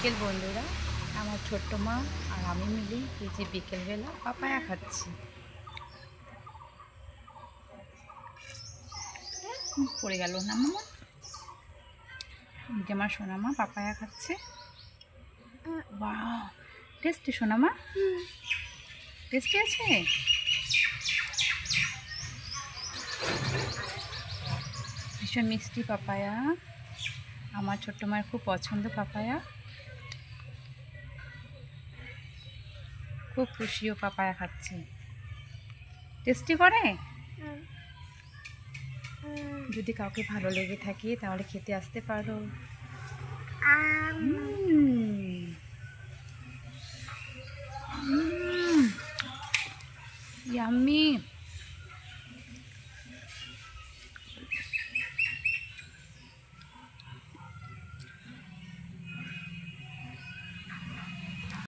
বিকেল বন্ধুরা, আমার ছোট্ট মা আর আমি মিলে এই যে বিকেলবেলা পাপায়া খাচ্ছি। পড়ে গেল না মামা? এই যে আমার সোনামা পাপায়া খাচ্ছে। বাহ, টেস্টি সোনামা, টেস্টি আছে। ভীষণ মিষ্টি পাপায়া, আমার ছোট্ট মায়ের খুব পছন্দ পাপায়া, খুব খুশিও পাপায়া খাচ্ছে। টেস্টি করে। যদি কাউকে ভালো লেগে থাকে তাহলে খেতে আসতে পারো। ইয়াম্মি।